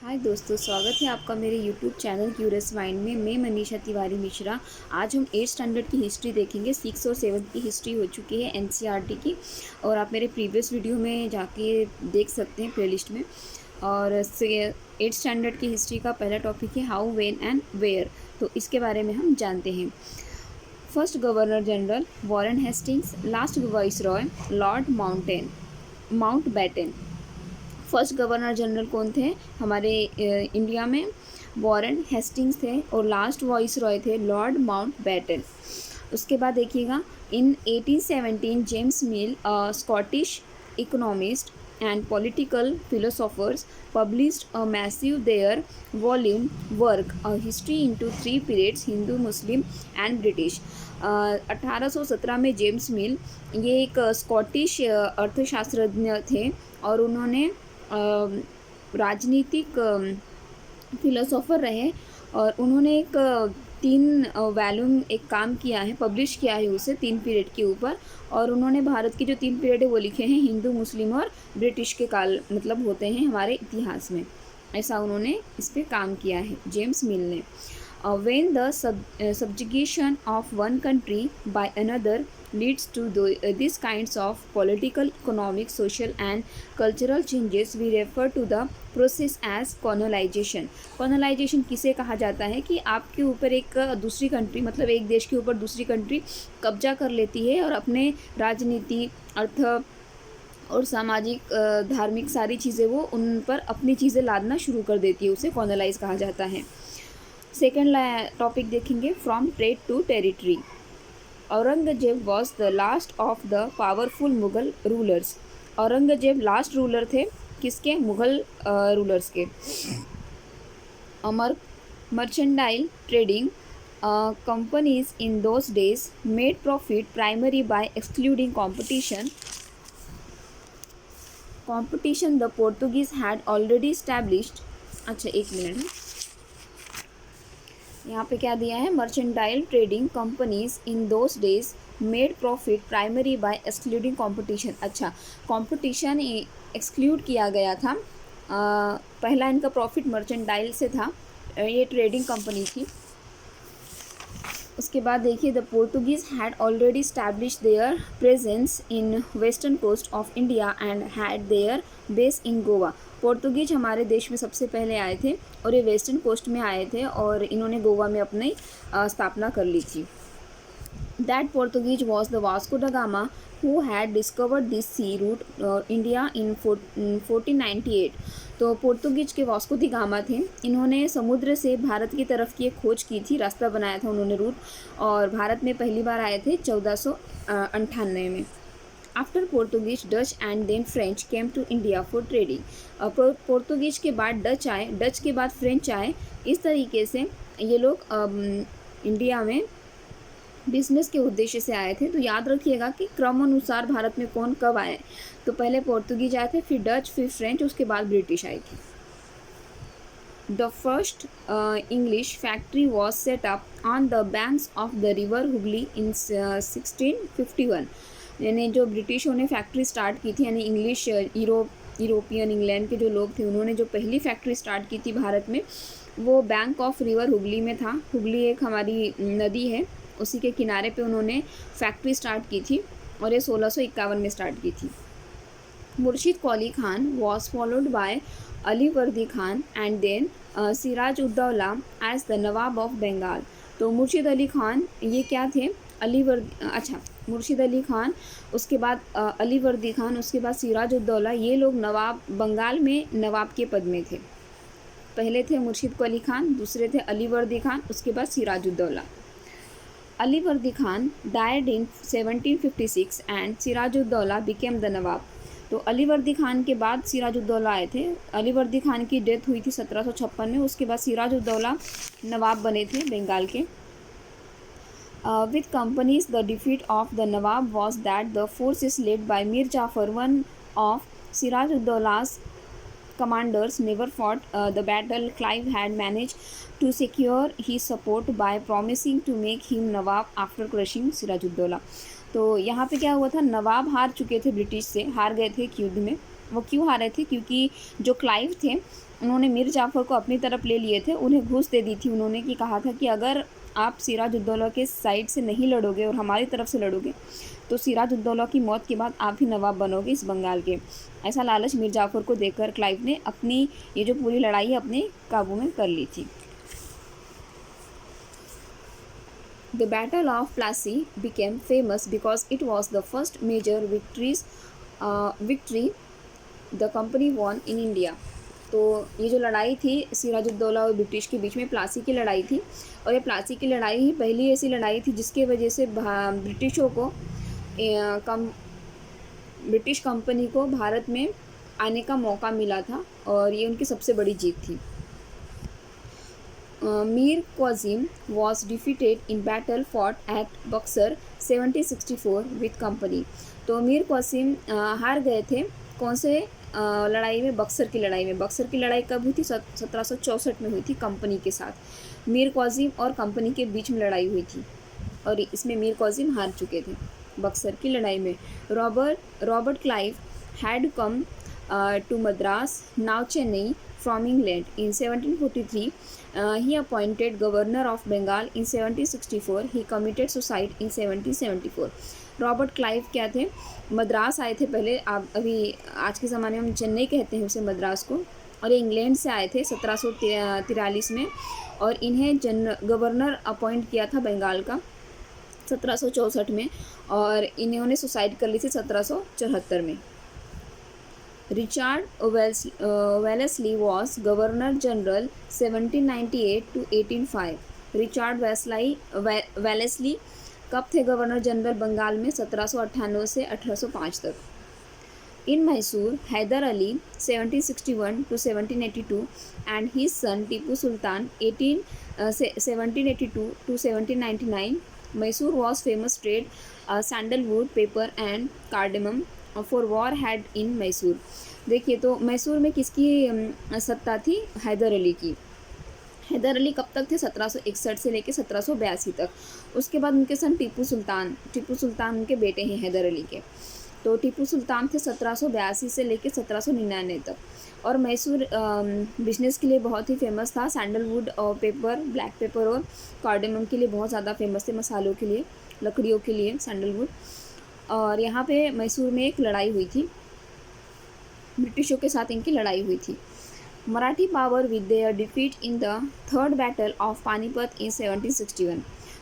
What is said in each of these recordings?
हाय दोस्तों, स्वागत है आपका मेरे यूट्यूब चैनल क्यूरियस माइंड में। मैं मनीषा तिवारी मिश्रा। आज हम 8th स्टैंडर्ड की हिस्ट्री देखेंगे। 6 और 7 की हिस्ट्री हो चुकी है एनसीईआरटी की, और आप मेरे प्रीवियस वीडियो में जाके देख सकते हैं प्लेलिस्ट में। और 8th स्टैंडर्ड की हिस्ट्री का पहला टॉपिक है हाउ, व्हेन एंड वेयर। तो इसके बारे में हम जानते हैं। First governor general Warren Hastings, last vice Roy Lord Mountbatten. First governor general कौन थे हमारे इंडिया में? वॉरेन हेस्टिंग्स थे, और लास्ट वॉइस रॉय थे लॉर्ड माउंटबेटन। उसके बाद देखिएगा, in 1817 James Mill, Scottish economist and political philosophers, published a massive their volume work a history into 3 periods, Hindu, Muslim and British. 1817 में जेम्स मिल, ये एक स्कॉटिश अर्थशास्त्रज्ञ थे, और उन्होंने राजनीतिक फिलोसोफर रहे, और उन्होंने एक 3 वॉल्यूम एक काम किया है, पब्लिश किया है उसे 3 पीरियड के ऊपर। और उन्होंने भारत की जो 3 पीरियड है वो लिखे हैं हिंदू, मुस्लिम और ब्रिटिश के काल, मतलब होते हैं हमारे इतिहास में। ऐसा उन्होंने इस पर काम किया है जेम्स मिल ने। When the subjugation of one country by another leads to these kinds of political, economic, social and cultural changes, we refer to the process as colonization. Colonization किसे कहा जाता है कि आपके ऊपर एक दूसरी कंट्री, मतलब एक देश के ऊपर दूसरी कंट्री कब्जा कर लेती है और अपने राजनीति, अर्थ और सामाजिक, धार्मिक सारी चीज़ें वो उन पर अपनी चीज़ें लादना शुरू कर देती है, उसे कॉलोनाइज कहा जाता है। सेकेंड टॉपिक देखेंगे, from trade to territory. Aurangzeb was the last of the powerful Mughal rulers. Aurangzeb last ruler थे किसके? मुगल रूलर्स के। अमर mercantile trading companies in those days made profit primarily by excluding competition. The Portuguese had already established. अच्छा, एक minute है, यहाँ पे क्या दिया है? Mercantile trading companies in those days made profit primary by excluding competition. अच्छा, कंपटीशन एक्सक्लूड किया गया था। पहला इनका प्रॉफिट मर्चेंटाइल से था, ये ट्रेडिंग कंपनी थी। उसके बाद देखिए, the Portuguese had already stablish their presence in western coast of India and had their base in Goa. Portuguese हमारे देश में सबसे पहले आए थे, और ये वेस्टर्न कोस्ट में आए थे, और इन्होंने गोवा में अपनी स्थापना कर ली थी। That Portuguese was the Vasco da Gama who had discovered this sea route India in 1498। तो पोर्तुगीज के वास्को दी गामा थे, इन्होंने समुद्र से भारत की तरफ की एक खोज की थी, रास्ता बनाया था उन्होंने, रूट, और भारत में पहली बार आए थे 1498 में। After Portuguese, Dutch and then French came to India for trading. Portuguese के बाद डच आए, डच के बाद फ्रेंच आए। इस तरीके से ये लोग इंडिया में बिजनेस के उद्देश्य से आए थे। तो याद रखिएगा कि क्रम अनुसार भारत में कौन कब आए। तो पहले पोर्तुगीज आए थे, फिर डच, फिर फ्रेंच, उसके बाद ब्रिटिश आई थी। The first English factory was set up on the banks of the river Hooghly in 1651। यानी जो ब्रिटिशों ने फैक्ट्री स्टार्ट की थी, यानी इंग्लिश, यूरोपियन, इंग्लैंड के जो लोग थे, उन्होंने जो पहली फैक्ट्री स्टार्ट की थी भारत में, वो बैंक ऑफ रिवर हुगली में था। हुगली एक हमारी नदी है, उसी के किनारे पे उन्होंने फैक्ट्री स्टार्ट की थी, और ये 1651 में स्टार्ट की थी। Murshid Quli Khan was followed by Ali Vardi Khan and then Siraj Uddaulah as the nawab of Bengal. तो मुर्शिद अली खान ये क्या थे? मुर्शिद अली खान, उसके बाद अली वर्दी खान, उसके बाद सिराज उद्दौला, ये लोग नवाब, बंगाल में नवाब के पद में थे। पहले थे मुर्शिद क्वाली खान, दूसरे थे अली वर्दी खान, उसके बाद Siraj Uddaulah. Ali Vardi Khan died in 1756 and Sirajuddaulah became the nawab. तो अली वर्दी खान के बाद सिराजुद्दौला आए थे। अली वर्दी खान की डेथ हुई थी 1756 में, उसके बाद सिराजुद्दौला नवाब बने थे बंगाल के। With companies, the defeat of the nawab was that the force is led by Mir Jafar, one of Sirajuddaulah's commanders never fought the battle. Clive had managed to secure his support by promising to make him Nawab after crushing Sirajuddaulah. तो यहाँ पे क्या हुआ था? नवाब हार चुके थे, British से हार गए थे एक युद्ध में, वो क्यों हारे थे? क्योंकि जो क्लाइव थे उन्होंने मीर जाफ़र को अपनी तरफ ले लिए थे, उन्हें घूस दे दी थी उन्होंने, कि कहा था कि अगर आप सिराजुद्दौला के साइड से नहीं लड़ोगे और हमारी तरफ से लड़ोगे तो सिराजुद्दौला की मौत के बाद आप ही नवाब बनोगे इस बंगाल के। ऐसा लालच मीर जाफ़र को देकर क्लाइव ने अपनी ये जो पूरी लड़ाई है अपने काबू में कर ली थी। The Battle of Plassey became famous because it was the first major victory the company won in India. तो ये जो लड़ाई थी सिराजुद्दौला और ब्रिटिश के बीच में प्लासी की लड़ाई थी, और ये प्लासी की लड़ाई ही पहली ऐसी लड़ाई थी जिसके वजह से ब्रिटिशों को ब्रिटिश कंपनी को भारत में आने का मौका मिला था, और ये उनकी सबसे बड़ी जीत थी। Mir क्वाजिम was defeated in battle fought at Buxar 1764 with company। तो मीर क्वासिम हार गए थे कौन से लड़ाई में? बक्सर की लड़ाई में। बक्सर की लड़ाई कब हुई थी? 1764 में हुई थी कंपनी के साथ। मीर क्वाजिम और कंपनी के बीच में लड़ाई हुई थी और इसमें मीर क्वाजिम हार चुके थे बक्सर की लड़ाई में। Robert Clive had come to Madras, now Chennai, from England in 1743. He appointed governor of Bengal in 1764. He committed suicide in 1774. Robert Clive क्या थे? मद्रास आए थे पहले, अभी आज के ज़माने में हम चेन्नई कहते हैं उसे मद्रास को, और ये इंग्लैंड से आए थे 1743 में, और इन्हें गवर्नर अपॉइंट किया था बंगाल का 1764 में, और इन्होंने सुसाइड कर ली थी 1774 में। Richard Wellesley was Governor General 1798 to 1805। Richard Wellesley कब थे गवर्नर जनरल बंगाल में? 1798 से 1805 तक। इन Mysore Haider Ali 1761 to 1782 and his son Tipu Sultan 1782 to 1799। Mysore was famous trade sandalwood, paper and cardamom for war had in Mysore. देखिए, तो मैसूर में किसकी सत्ता थी? हैदर अली की। हैदर अली कब तक थे? 1761 से लेकर 1782 तक। उसके बाद उनके सन टीपू सुल्तान उनके बेटे हैं हैदर अली के। तो टीपू सुल्तान थे 1782 से लेकर 1799 तक, और मैसूर बिजनेस के लिए बहुत ही फेमस था। सैंडलवुड और पेपर, ब्लैक पेपर और कार्डेमम के लिए बहुत ज़्यादा फेमस थे, मसालों के लिए, लकड़ियों के लिए सैंडलवुड। और यहाँ पे मैसूर में एक लड़ाई हुई थी, ब्रिटिशों के साथ इनकी लड़ाई हुई थी। Marathi power with their defeat in the third battle of Panipat in 1761।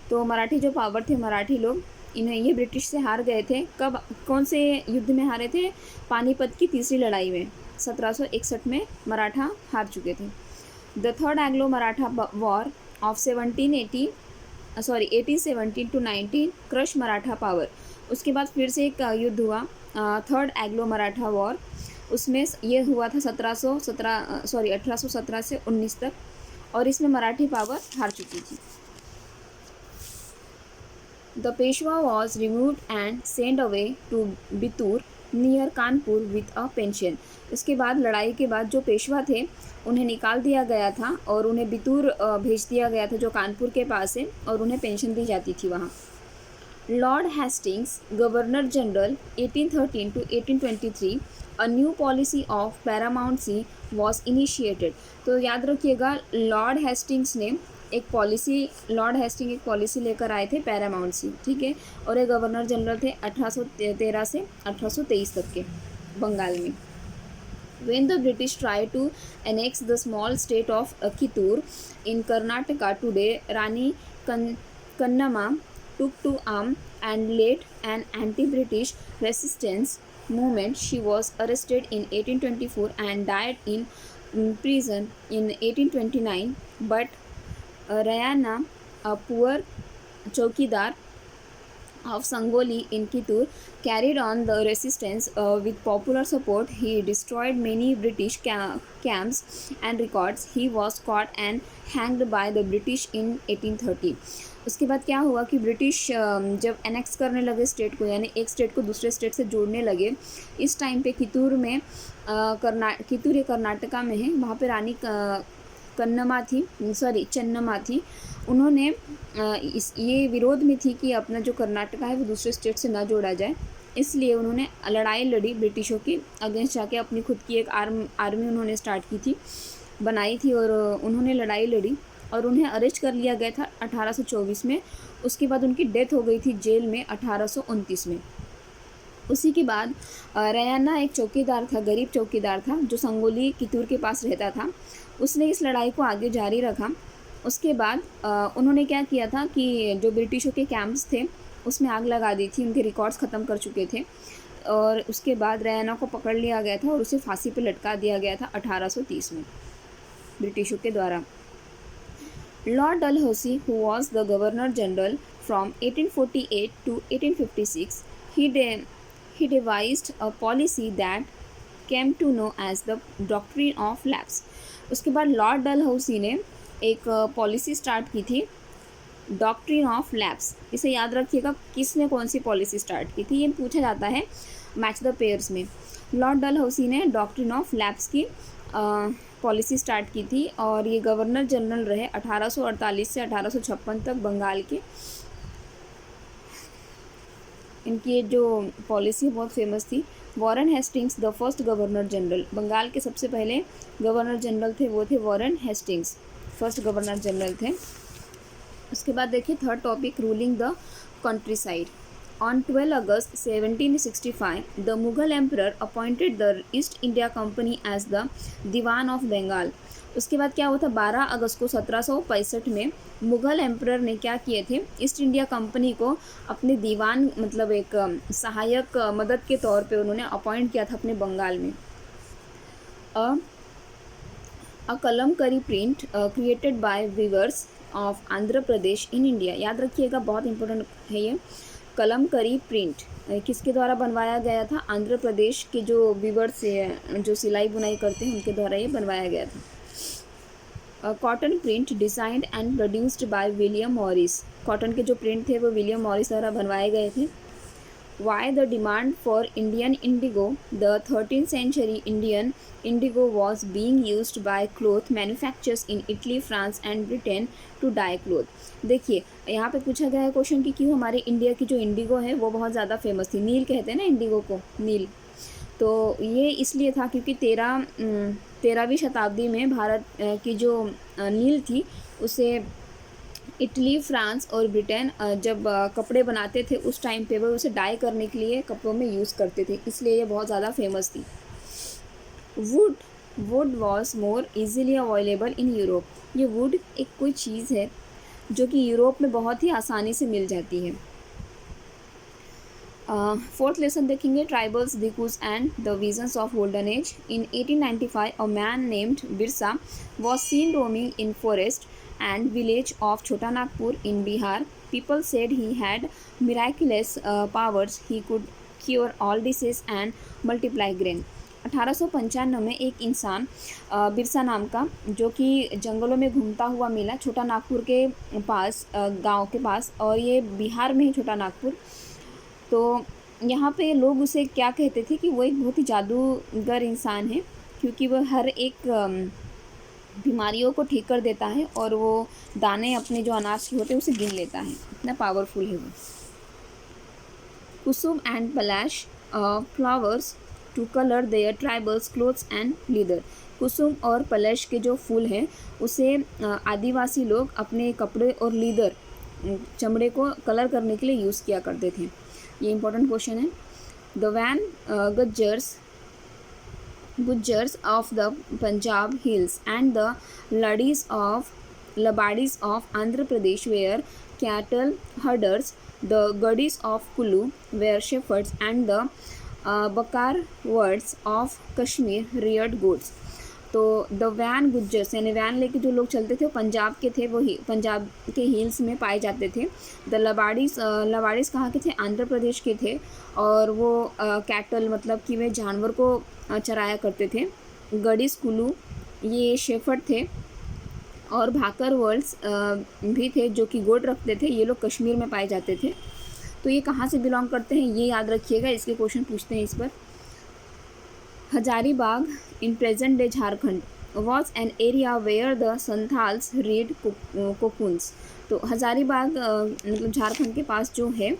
तो मराठी जो पावर थे, मराठी लोग, इन्हें ये ब्रिटिश से हार गए थे। कब, कौन से युद्ध में हारे थे? पानीपत की तीसरी लड़ाई में 1761 में मराठा हार चुके थे। The third Anglo Maratha war of 1817 to 19 crush Maratha power. उसके बाद फिर से एक युद्ध हुआ, थर्ड एंग्लो मराठा वॉर। उसमें ये हुआ था 1817 से 19 तक, और इसमें मराठी पावर हार चुकी थी। The Peshwa was removed and send away to Bithur near Kanpur with a pension. इसके बाद, लड़ाई के बाद जो पेशवा थे उन्हें निकाल दिया गया था और उन्हें बितूर भेज दिया गया था जो कानपुर के पास है, और उन्हें पेंशन दी जाती थी वहाँ। Lord Hastings governor general 1813 to 1823। A new policy of Paramount was initiated. तो याद रखिएगा, लॉर्ड हेस्टिंग एक पॉलिसी लेकर आए थे, पैरामाउंट सी, ठीक है, और ये गवर्नर जनरल थे 1813 से 1823 तक के बंगाल में। When the British tried to annex the small state of Kittur in Karnataka today, Rani Kannamma took to arm and led an anti-British resistance movement. She was arrested in 1824 and died in prison in 1829. But Rayana, a poor chowkidar of Sangoli in Kittur, carried on the resistance with popular support. He destroyed many British camps and records. He was caught and hanged by the British in 1830। उसके बाद क्या हुआ कि British जब annex करने लगे state को, यानी एक स्टेट को दूसरे स्टेट से जोड़ने लगे, इस टाइम पे कितूर में कितूर ये कर्नाटका में है, वहाँ पे रानी चन्नम्मा थी। उन्होंने ये विरोध में थी कि अपना जो कर्नाटका है वो दूसरे स्टेट से ना जोड़ा जाए, इसलिए उन्होंने लड़ाई लड़ी ब्रिटिशों के अगेंस्ट, जाके अपनी खुद की एक आर्मी उन्होंने स्टार्ट की थी, बनाई थी, और उन्होंने लड़ाई लड़ी और उन्हें अरेस्ट कर लिया गया था 1824 में। उसके बाद उनकी डेथ हो गई थी जेल में 1829 में। उसी के बाद रैना एक चौकीदार था, गरीब चौकीदार था, जो संगोली कितूर के पास रहता था। उसने इस लड़ाई को आगे जारी रखा। उसके बाद उन्होंने क्या किया था कि जो ब्रिटिशों के कैंप्स थे उसमें आग लगा दी थी, उनके रिकॉर्ड्स ख़त्म कर चुके थे, और उसके बाद रैना को पकड़ लिया गया था और उसे फांसी पर लटका दिया गया था 1830 में ब्रिटिशों के द्वारा। Lord Dalhousie, who was the Governor General from 1848 to 1856, he devised a policy that came to know as the Doctrine of Lapse. उसके बाद लॉर्ड डलहौसी ने एक पॉलिसी स्टार्ट की थी, डॉक्ट्रिन ऑफ लैप्स। इसे याद रखिएगा, किसने कौन सी पॉलिसी स्टार्ट की थी, ये पूछा जाता है मैच द पेयर्स में। लॉर्ड डलहौसी ने डॉक्ट्रिन ऑफ लैप्स की पॉलिसी स्टार्ट की थी, और ये गवर्नर जनरल रहे 1848 से 1856 तक बंगाल के। इनकी ये जो पॉलिसी बहुत फेमस थी। Warren Hastings the first governor general, Bengal के सबसे पहले गवर्नर जनरल थे वो थे Warren Hastings, first governor general थे। उसके बाद देखिए third topic, ruling the countryside. On 12 August 1765, the Mughal emperor appointed the East India Company as the diwan of Bengal. उसके बाद क्या हुआ था, 12 अगस्त को 1765 में मुग़ल एम्परर ने क्या किए थे, ईस्ट इंडिया कंपनी को अपने दीवान मतलब एक सहायक मदद के तौर पे उन्होंने अपॉइंट किया था अपने बंगाल में। A kalamkari print created by weavers of Andhra Pradesh in India. याद रखिएगा, बहुत इंपॉर्टेंट है ये। कलमकरी प्रिंट किसके द्वारा बनवाया गया था, आंध्र प्रदेश के जो वीवर्स जो सिलाई बुनाई करते हैं उनके द्वारा ये बनवाया गया था। Cotton print designed and produced by William Morris. Cotton के जो प्रिंट थे वो विलियम मॉरिस द्वारा बनवाए गए थे। Why the demand for Indian indigo? The 13th century Indian indigo was being used by cloth manufacturers in Italy, France and Britain to dye cloth. देखिए यहाँ पे पूछा गया है क्वेश्चन कि क्यों हमारे इंडिया की जो इंडिगो है वो बहुत ज़्यादा फेमस थी। नील कहते हैं ना इंडिगो को, नील। तो ये इसलिए था क्योंकि 13वीं शताब्दी में भारत की जो नील थी उसे इटली, फ्रांस और ब्रिटेन जब कपड़े बनाते थे उस टाइम पे वो उसे डाई करने के लिए कपड़ों में यूज़ करते थे, इसलिए ये बहुत ज़्यादा फेमस थी। Would was more easily available in Europe. ये वुड एक कोई चीज़ है जो कि यूरोप में बहुत ही आसानी से मिल जाती है। फोर्थ लेसन देखेंगे, tribals, dikus and the visions of golden age. In 1895 a man named Birsa was seen roaming in forest and village of Chota Nagpur in Bihar. People said he had miraculous powers. He could cure all disease and multiply grain. 1895 में एक इंसान बिरसा नाम का, जो कि जंगलों में घूमता हुआ मिला छोटा नागपुर के पास, गांव के पास, और ये बिहार में है छोटा नागपुर। तो यहाँ पे लोग उसे क्या कहते थे कि वो एक बहुत ही जादूगर इंसान है, क्योंकि वह हर एक बीमारियों को ठीक कर देता है और वो दाने अपने जो अनाज के होते हैं उसे गिन लेता है, इतना पावरफुल है वो। Kusum and Palash flowers to colour their tribals clothes and leather. Kusum और पलाश के जो फूल हैं उसे आदिवासी लोग अपने कपड़े और लीदर चमड़े को कलर करने के लिए यूज़ किया करते थे। ये इंपॉर्टेंट क्वेश्चन है। The Van Gujars of the Punjab hills and the Ladis of Andhra Pradesh were cattle herders. The Gadis of Kulu were shepherds, and the Bakarwards of Kashmir reared goats. तो the van Gujjars यानी van लेके जो लोग चलते थे वो पंजाब के थे, वही पंजाब के हिल्स में पाए जाते थे। द लबाड़ीज कहाँ के थे, आंध्र प्रदेश के थे, और वो कैटल मतलब कि वे जानवर को चराया करते थे। गडीस कुलू ये शेफर्ड थे, और भाकर वर्ल्ड्स भी थे जो कि गोट रखते थे। ये लोग कश्मीर में पाए जाते थे। तो ये कहाँ से बिलोंग करते हैं ये याद रखिएगा, इसके क्वेश्चन पूछते हैं इस पर। Hazaribagh in present day Jharkhand was an area where the Santals reared cocoons. तो हजारीबाग मतलब झारखंड के पास जो है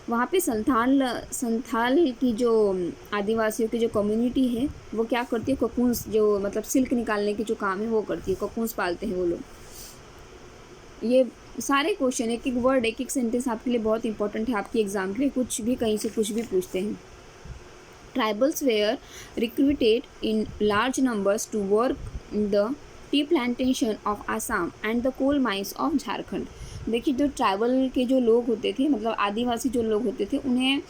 वहाँ पे संथाल की जो आदिवासियों की जो कम्युनिटी है वो क्या करती है, कोकून्स जो मतलब सिल्क निकालने की जो काम है वो करती है, कोकून्स पालते हैं वो लोग। ये सारे क्वेश्चन एक एक वर्ड एक एक सेंटेंस आपके लिए बहुत इंपॉर्टेंट है आपके एग्जाम के लिए, कुछ भी कहीं से कुछ भी पूछते हैं। Tribals were recruited in large numbers to work in the tea plantation of Assam and the coal mines of Jharkhand. देखिए जो ट्राइबल के जो लोग होते थे मतलब आदिवासी जो लोग होते थे उन्हें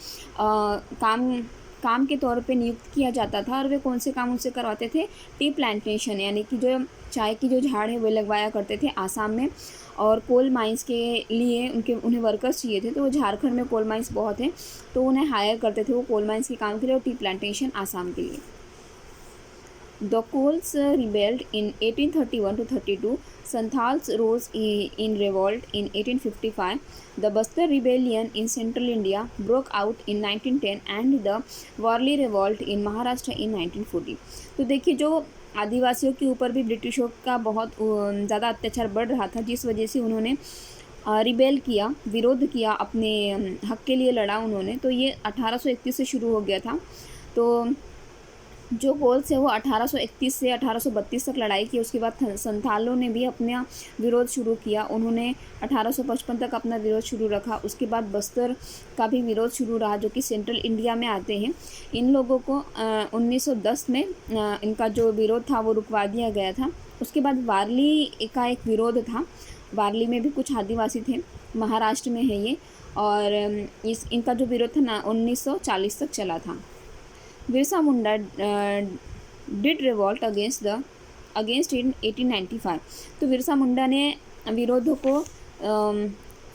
काम के तौर पे नियुक्त किया जाता था और वे कौन से काम उनसे करवाते थे, टी प्लांटेशन यानी कि जो चाय की जो झाड़ है वो लगवाया करते थे आसाम में, और कोल माइंस के लिए उन्हें वर्कर्स चाहिए थे, तो वो झारखंड में कोल माइंस बहुत हैं तो उन्हें हायर करते थे वो कोल माइंस के काम के लिए और टी प्लांटेशन आसाम के लिए। The Kols rebelled in 1831 to 32. Santhals rose in revolt in 1855. The Bastar rebellion in central India broke out in 1910 and the Warli revolt in Maharashtra in 1940. तो देखिए जो आदिवासियों के ऊपर भी ब्रिटिशों का बहुत ज़्यादा अत्याचार बढ़ रहा था जिस वजह से उन्होंने रिबेल किया, विरोध किया, अपने हक के लिए लड़ा उन्होंने। तो ये 1831 से शुरू हो गया था। तो जो कोल्स है वो 1831 से 1832 तक लड़ाई की। उसके बाद संथालों ने भी अपना विरोध शुरू किया, उन्होंने 1855 तक अपना विरोध शुरू रखा। उसके बाद बस्तर का भी विरोध शुरू रहा जो कि सेंट्रल इंडिया में आते हैं। इन लोगों को 1910 में इनका जो विरोध था वो रुकवा दिया गया था। उसके बाद वारली का एक विरोध था, वारली में भी कुछ आदिवासी थे, महाराष्ट्र में है ये, और इनका जो विरोध था ना 1940 तक चला था। Birsa Munda did revolt against इन 1895। तो बिरसा मुंडा ने विरोधों को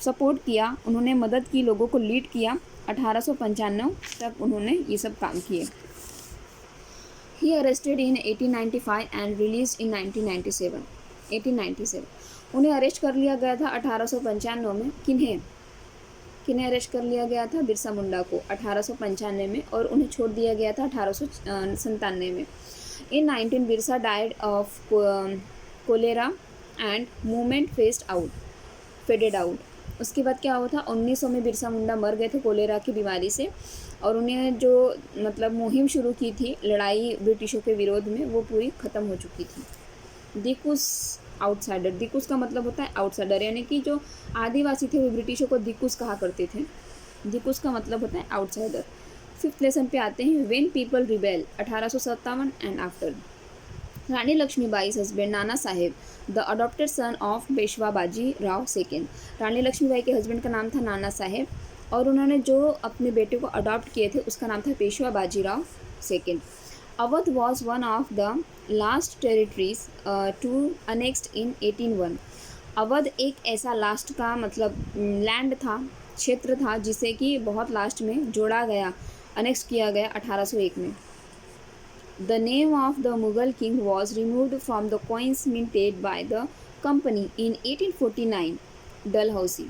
सपोर्ट किया, उन्होंने मदद की, लोगों को लीड किया। 1895 तक उन्होंने ये सब काम किए। ही अरेस्टेड इन 1895 एंड रिलीज इन 1897। उन्हें अरेस्ट कर लिया गया था 1895 में। किन्हें अरेस्ट कर लिया गया था? बिरसा मुंडा को 1895 में, और उन्हें छोड़ दिया गया था 1897 में। In 19 Birsa died of cholera and movement faded out. उसके बाद क्या हुआ था, 1900 में बिरसा मुंडा मर गए थे कोलेरा की बीमारी से, और उन्हें जो मतलब मुहिम शुरू की थी लड़ाई ब्रिटिशों के विरोध में वो पूरी ख़त्म हो चुकी थी। दिकुस आउटसाइडर, दिकुस का मतलब होता है आउटसाइडर, यानी कि जो आदिवासी थे वो ब्रिटिशों को दिकुस कहा करते थे। दिकुस का मतलब होता है आउटसाइडर। 5th लेसन पे आते हैं, when people rebel 1857 and after. Rani Lakshmibai's husband Nana Sahib, the adopted son of Peshwa Baji Rao second. रानी लक्ष्मीबाई के हस्बैंड का नाम था नाना साहेब और उन्होंने जो अपने बेटे को अडॉप्ट किए थे उसका नाम था Peshwa Bajirao second. Awadh was one of the last territories to annexed in 1801। Awadh एक ऐसा लास्ट का मतलब लैंड था, क्षेत्र था जिसे कि बहुत लास्ट में जोड़ा गया, अनेक्स किया गया 1801 में। The name of the Mughal king was removed from the coins minted by the company in 1849. Dalhousie.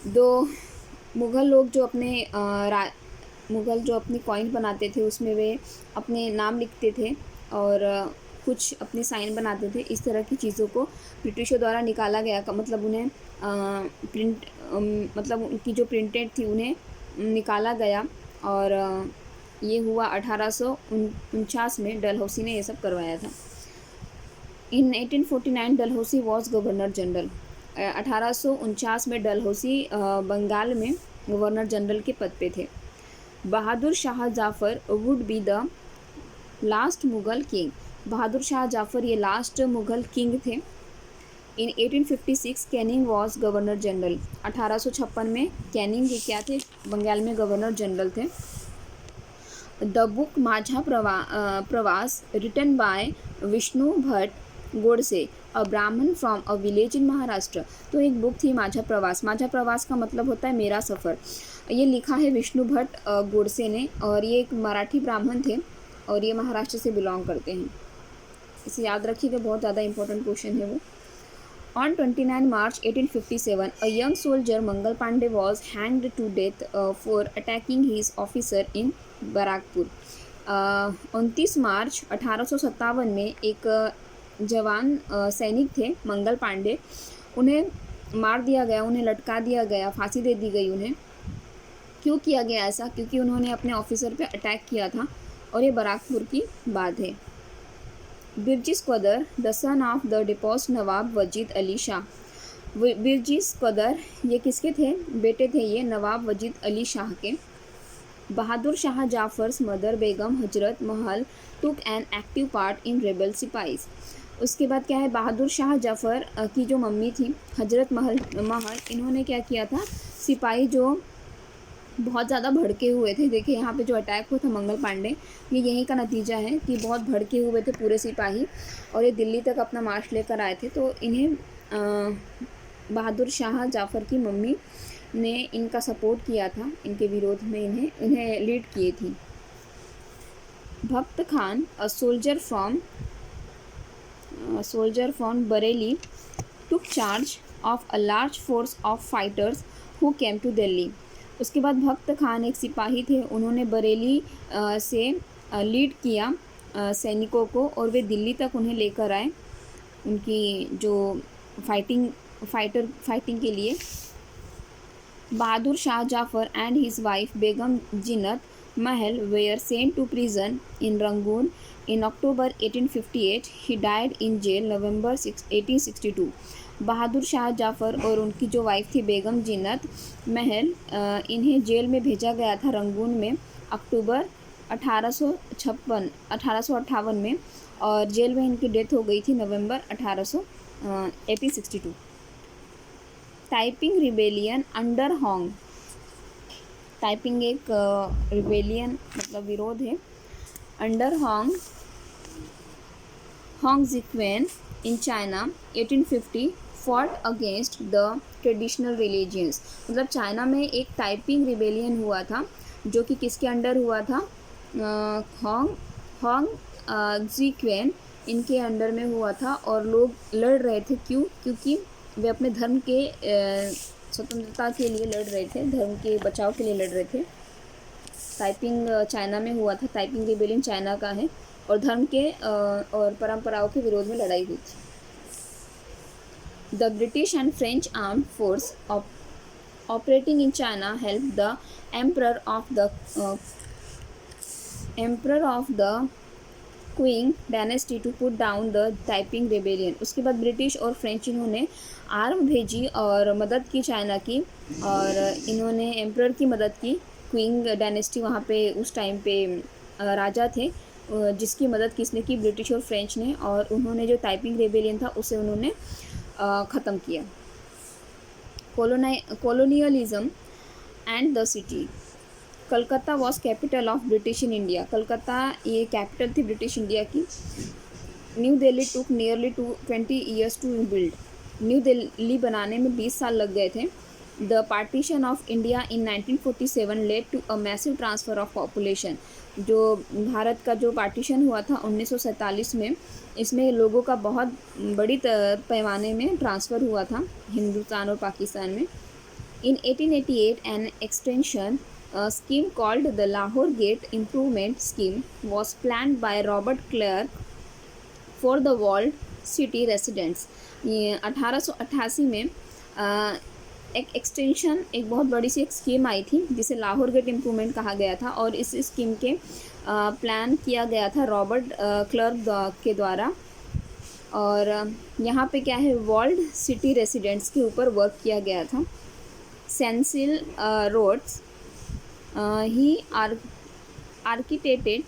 दो मुग़ल लोग जो मुग़ल जो अपनी कॉइन बनाते थे उसमें वे अपने नाम लिखते थे और कुछ अपने साइन बनाते थे। इस तरह की चीज़ों को ब्रिटिशों द्वारा निकाला गया, मतलब उन्हें मतलब उनकी जो प्रिंटेड थी उन्हें निकाला गया, और ये हुआ 1849 में। डलहौसी ने ये सब करवाया था। इन 1849 डलहौसी वॉज गवर्नर जनरल। 1849 में डलहौसी बंगाल में गवर्नर जनरल के पद पे थे। Bahadur Shah Zafar would be the last Mughal king. Bahadur Shah Zafar ये लास्ट मुग़ल किंग थे। In 1856 Canning was governor general. 1856 में कैनिंग क्या थे, बंगाल में गवर्नर जनरल थे। The book Majha Pravas written by Vishnu Bhatt Godse, a Brahmin from a village in Maharashtra. तो एक बुक थी माझा प्रवास। माझा प्रवास का मतलब होता है मेरा सफ़र। ये लिखा है विष्णु भट्ट गोडसे ने, और ये एक मराठी ब्राह्मण थे और ये महाराष्ट्र से बिलोंग करते हैं। इसे याद रखिएगा, बहुत ज़्यादा इंपॉर्टेंट क्वेश्चन है वो। On 29 March 1857, a young soldier, Mangal Pandey, was hanged to death for attacking his officer in Barakpur. 29 मार्च 1857 में एक जवान सैनिक थे मंगल पांडे, उन्हें मार दिया गया, उन्हें लटका दिया गया, फांसी दे दी गई उन्हें। क्यों किया गया ऐसा? क्योंकि उन्होंने अपने ऑफिसर पे अटैक किया था, और ये बराकपुर की बात है। बिरजिस कदर, the son of the deposed नवाब वजीद अली शाह। बिरजिस कदर ये किसके थे? बेटे थे ये नवाब वजीद अली शाह के। Bahadur Shah Jafar's mother Begum Hazrat Mahal took an active part in rebel sipahis. उसके बाद क्या है, बहादुर शाह जाफ़र की जो मम्मी थी हजरत महल, इन्होंने क्या किया था, सिपाही जो बहुत ज़्यादा भड़के हुए थे। देखिए यहाँ पे जो अटैक हुआ था मंगल पांडे, ये यहीं का नतीजा है कि बहुत भड़के हुए थे पूरे सिपाही, और ये दिल्ली तक अपना मार्च लेकर आए थे। तो इन्हें बहादुर शाह जाफ़र की मम्मी ने इनका सपोर्ट किया था, इनके विरोध में इन्हें लीड किए थी। भक्त खान, अ soldier from Bareilly, took charge of a large force of fighters who came to Delhi। उसके बाद भक्त खान एक सिपाही थे, उन्होंने बरेली से लीड किया सैनिकों को, और वे दिल्ली तक उन्हें लेकर आए उनकी जो फाइटिंग के लिए। Bahadur Shah Zafar and his wife Begum Zinat Mahal were sent to prison in Rangoon in October 1858। He died in jail November 1862। Bahadur Shah Zafar और उनकी जो वाइफ थी बेगम जिन्नत महल, इन्हें जेल में भेजा गया था रंगून में अक्टूबर 1858 में, और जेल में इनकी डेथ हो गई थी November 1862। Taiping rebellion under Hong. Taiping एक रिबेलियन मतलब विरोध है। Under Hong Xiuquan in China 1850 fought against the traditional religions. मतलब चाइना में एक टाइपिंग रिबेलियन हुआ था, जो कि किसके अंडर हुआ था? होंग जिक्वेन इनके अंडर में हुआ था, और लोग लड़ रहे थे। क्यों? क्योंकि वे अपने धर्म के स्वतंत्रता के लिए लड़ रहे थे, धर्म के बचाव के लिए लड़ रहे थे। टाइपिंग चाइना में हुआ था, टाइपिंग रिबेलियन चाइना का है, और धर्म के और परंपराओं के विरोध में लड़ाई हुई थी। The British and French armed force operating in China help the emperor of the Qing dynasty to put down the Taiping rebellion. उसके बाद ब्रिटिश और फ्रेंच इन्होंने आर्म भेजी और मदद की चाइना की, और इन्होंने एम्परर की मदद की। क्विंग डायनेस्टी वहाँ पे उस टाइम पे राजा थे, जिसकी मदद किसने की? ब्रिटिश और फ्रेंच ने, और उन्होंने जो टाइपिंग रिबेलियन था उसे उन्होंने ख़त्म किया। Colonialism and the city. Calcutta was capital of British in India. Calcutta ये कैपिटल थी ब्रिटिश इंडिया की। New Delhi took nearly 20 years to build. New Delhi बनाने में 20 साल लग गए थे। The partition of India in 1947 led to a massive transfer of population. जो भारत का जो पार्टीशन हुआ था 1947 में, इसमें लोगों का बहुत बड़ी पैमाने में ट्रांसफ़र हुआ था हिंदुस्तान और पाकिस्तान में। इन 1888 an extension scheme called the Lahore Gate Improvement Scheme was planned by Robert Clark for the walled city residents। ये 1888 में एक एक्सटेंशन, एक बहुत बड़ी सी एक स्कीम आई थी जिसे लाहौर गेट इम्प्रूवमेंट कहा गया था, और इस स्कीम के प्लान किया गया था रॉबर्ट क्लर्क के द्वारा। और यहाँ पे क्या है, वॉल्ड सिटी रेसिडेंट्स के ऊपर वर्क किया गया था। सेंसिल roads he architected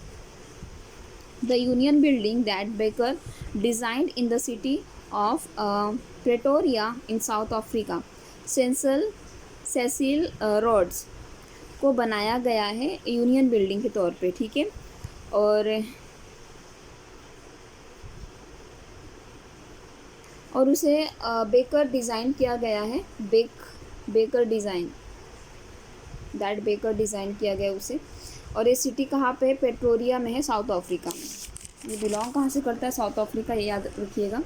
the Union Building that Baker designed in the city of Pretoria in South Africa। Cecil Rhodes को बनाया गया है यूनियन बिल्डिंग के तौर पे, ठीक है। और उसे बेकर डिज़ाइन किया गया है, बेकर डिज़ाइन किया गया उसे। और ये सिटी कहाँ पे? प्रेटोरिया में है, साउथ अफ्रीका में। ये बिलोंग कहाँ से करता है? साउथ अफ्रीका, ये याद रखिएगा।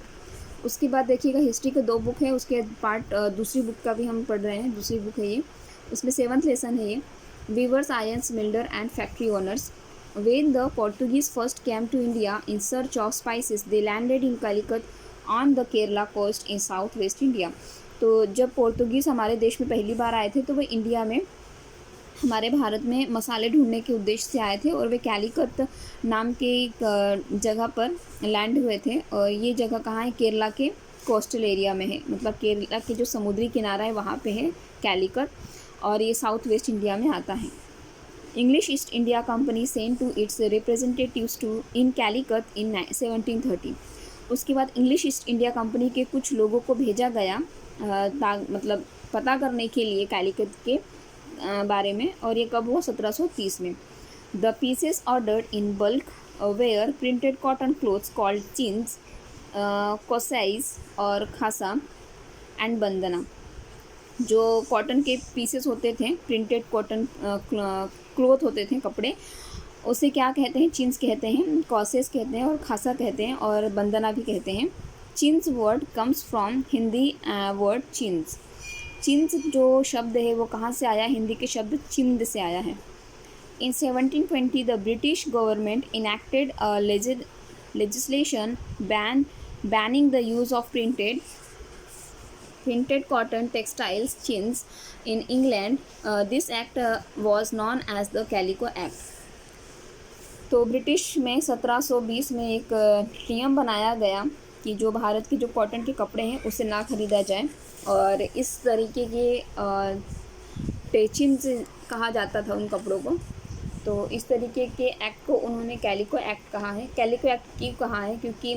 उसके बाद देखिएगा हिस्ट्री के 2 बुक है, उसके पार्ट दूसरी बुक का भी हम पढ़ रहे हैं, दूसरी बुक है ये, उसमें 7th लेसन है ये, वीवर्स, आयंस, smelters and factory owners. When the Portuguese first came to India in search of spices, they landed in Calicut on the Kerala coast in southwest India. तो जब पोर्तुगीज़ हमारे देश में पहली बार आए थे तो वे इंडिया में हमारे भारत में मसाले ढूंढने के उद्देश्य से आए थे और वे कैलिकट नाम के एक जगह पर लैंड हुए थे। और ये जगह कहाँ है? केरला के कोस्टल एरिया में है, मतलब केरला के जो समुद्री किनारा है वहाँ पे है कैलिकट, और ये साउथ वेस्ट इंडिया में आता है। English East India company sent to its representatives to in Calicut in 1730। उसके बाद इंग्लिश ईस्ट इंडिया कंपनी के कुछ लोगों को भेजा गया मतलब पता करने के लिए कैलिकट के बारे में, और ये कब हुआ? 1730 में। The pieces ordered in bulk were printed cotton clothes called chintz, cossaes और खासा एंड बंदना। जो कॉटन के पीसेस होते थे, प्रिंटेड कॉटन क्लोथ होते थे, कपड़े, उसे क्या कहते हैं? चिन्स कहते हैं, कॉसेस कहते हैं और खासा कहते हैं और बंदना भी कहते हैं। Chintz word comes from Hindi word chints. Chintz जो शब्द है वो कहाँ से आया? हिंदी के शब्द चिंद से आया है। In 1720 the British government enacted a legislation banning the use of printed cotton textiles chins in England. This act was known as the Calico Act. तो ब्रिटिश में 1720 में एक नियम बनाया गया कि जो भारत के जो कॉटन के कपड़े हैं उसे ना खरीदा जाए, और इस तरीके के टेचिन्स कहा जाता था उन कपड़ों को। तो इस तरीके के एक्ट को उन्होंने कैलिको एक्ट कहा है। कैलिको एक्ट क्यों कहा है? क्योंकि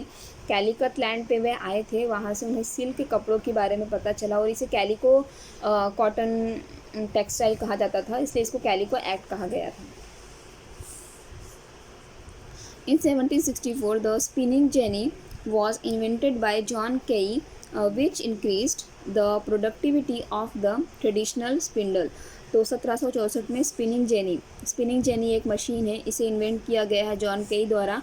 कैलिकट लैंड पे वे आए थे, वहाँ से उन्हें सिल्क के कपड़ों के बारे में पता चला और इसे कैलिको कॉटन टेक्सटाइल कहा जाता था, इसलिए इसको कैलिको एक्ट कहा गया था। In 1764 the spinning jenny was invented by John Key, which increased the productivity of the traditional spindle. तो 1764 में स्पिनिंग जेनी एक मशीन है, इसे इन्वेंट किया गया है जॉन केई द्वारा,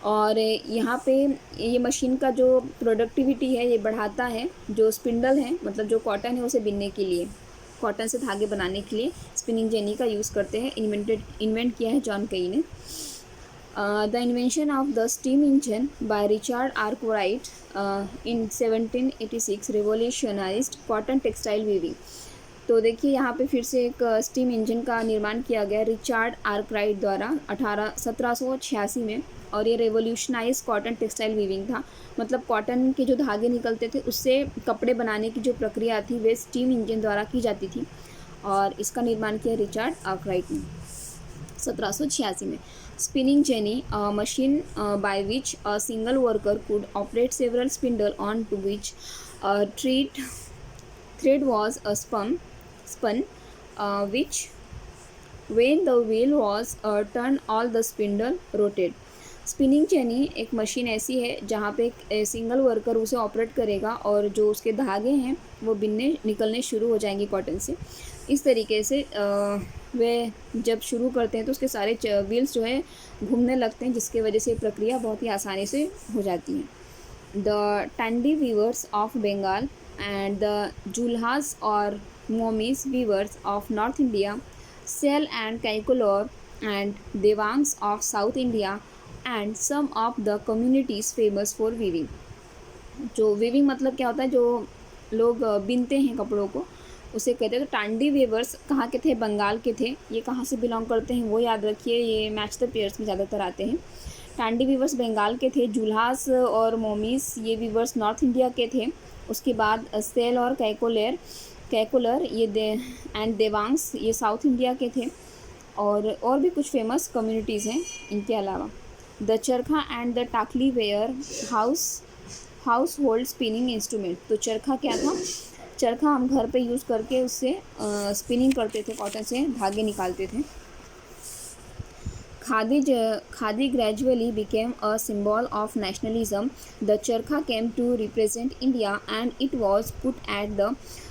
और यहाँ पे ये मशीन का जो प्रोडक्टिविटी है ये बढ़ाता है। जो स्पिंडल है, मतलब जो कॉटन है उसे बिनने के लिए, कॉटन से धागे बनाने के लिए स्पिनिंग जेनी का यूज़ करते हैं। इन्वेंट किया है जॉन केई ने। The invention of the steam engine by Richard Arkwright in 1786 revolutionized cotton textile weaving. तो देखिए यहाँ पे फिर से एक स्टीम इंजन का निर्माण किया गया रिचार्ड आर्कराइट द्वारा 1786 में, और ये रेवोल्यूशनाइज कॉटन टेक्सटाइल वीविंग था। मतलब कॉटन के जो धागे निकलते थे उससे कपड़े बनाने की जो प्रक्रिया थी वे स्टीम इंजन द्वारा की जाती थी, और इसका निर्माण किया रिचार्ड आर्कराइट ने 1786 में। Spinning jenny, a machine by which a single worker could operate several spindle on to which a thread was spun, which when the wheel was turned all the spindle rotate. Spinning jenny एक machine ऐसी है जहाँ पे एक single worker उसे operate करेगा और जो उसके धागे हैं वो निकलने शुरू हो जाएंगे कॉटन से। इस तरीके से वे जब शुरू करते हैं तो उसके सारे व्हील्स जो है घूमने लगते हैं, जिसकी वजह से प्रक्रिया बहुत ही आसानी से हो जाती है। The tanti weavers of Bengal and the julahas और momins weavers of north India, sale and kaikollars and devangs of south India and some of the communities famous for weaving. जो वीविंग मतलब क्या होता है? जो लोग बिनते हैं कपड़ों को उसे कहते हैं। तो टांडी वीवर्स कहाँ के थे? बंगाल के थे। ये कहाँ से बिलोंग करते हैं वो याद रखिए, ये मैच द पेयर्स में ज़्यादातर आते हैं। टांडी वीवर्स बंगाल के थे। जुल्हास और मोमीस ये वीवर्स नॉर्थ इंडिया के थे। उसके बाद सेल और कैकुलर ये एंड देवांग्स ये साउथ इंडिया के थे, और भी कुछ फेमस कम्युनिटीज़ हैं इनके अलावा। The charkha and the takli were household spinning instrument. तो चरखा क्या था? चरखा हम घर पे यूज़ करके उससे स्पिनिंग करते थे, कॉटन से धागे निकालते थे। Khadi gradually became a symbol of nationalism. The charkha came to represent India and it was put at the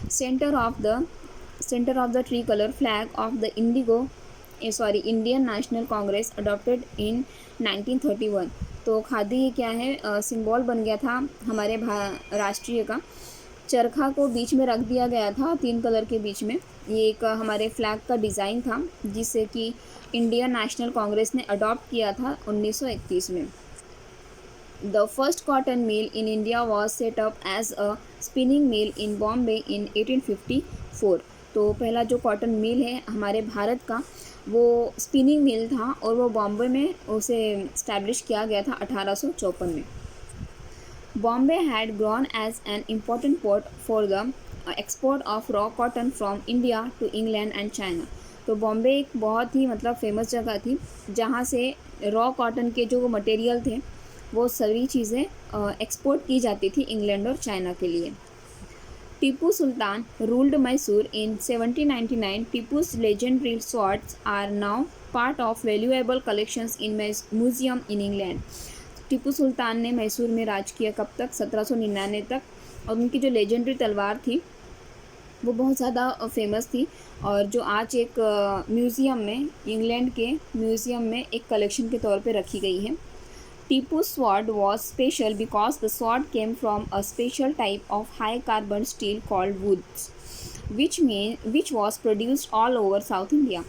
center of the tricolor flag of the Indian National Congress adopted in 1931. तो खादी क्या है? Symbol बन गया था हमारे राष्ट्रीय का। चरखा को बीच में रख दिया गया था 3 कलर के बीच में, ये एक हमारे फ्लैग का डिज़ाइन था जिसे कि इंडियन नेशनल कांग्रेस ने अडॉप्ट किया था 1931 में। The first cotton mill in India was set up as a spinning mill in Bombay in 1854। तो पहला जो कॉटन मिल है हमारे भारत का वो स्पिनिंग मिल था और वो बॉम्बे में उसे इस्टेब्लिश किया गया था 1854 में। Bombay had grown as an important port for the export of raw cotton from India to England and China। तो बॉम्बे एक बहुत ही मतलब फेमस जगह थी जहाँ से रॉ कॉटन के जो मटेरियल थे वो सभी चीज़ें एक्सपोर्ट की जाती थी इंग्लैंड और चाइना के लिए। Tipu Sultan ruled Mysore in 1799। Tipu's legendary swords are now part of valuable collections in museum in England। Tipu Sultan ने मैसूर में राज किया कब तक? 1799 तक। और उनकी जो लेजेंडरी तलवार थी वो बहुत ज़्यादा फेमस थी और जो आज एक म्यूज़ियम में, इंग्लैंड के म्यूज़ियम में एक कलेक्शन के तौर पे रखी गई है। Tipu's sword was special because the sword came from a special type of high carbon steel called woods, which was produced all over South India।